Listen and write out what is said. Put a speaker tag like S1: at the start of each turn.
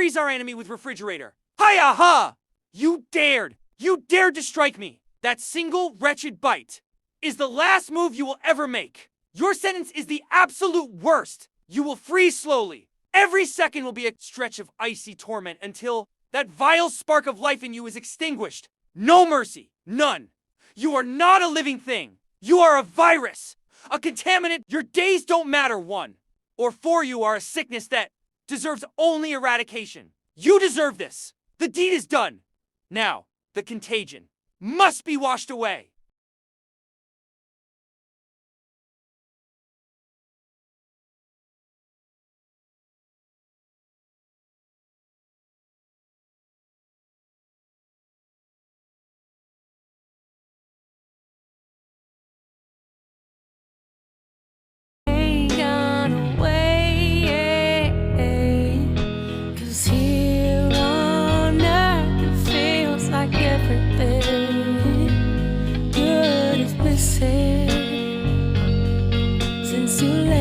S1: freeze our enemy with refrigerator. Hi-ya-ha! You dared! You dared to strike me! That single wretched bite is the last move you will ever make. Your sentence is the absolute worst. You will freeze slowly. Every second will be a stretch of icy torment until that vile spark of life in you is extinguished. No mercy. None. You are not a living thing. You are a virus. A contaminant. Your days don't matter, one. Or four, you are a sickness that deserves only eradication. You deserve this. The deed is done. Now, the contagion must be washed away.
S2: Ain't gonna wait, 'cause here on earth it feels like everything good is missing since you left.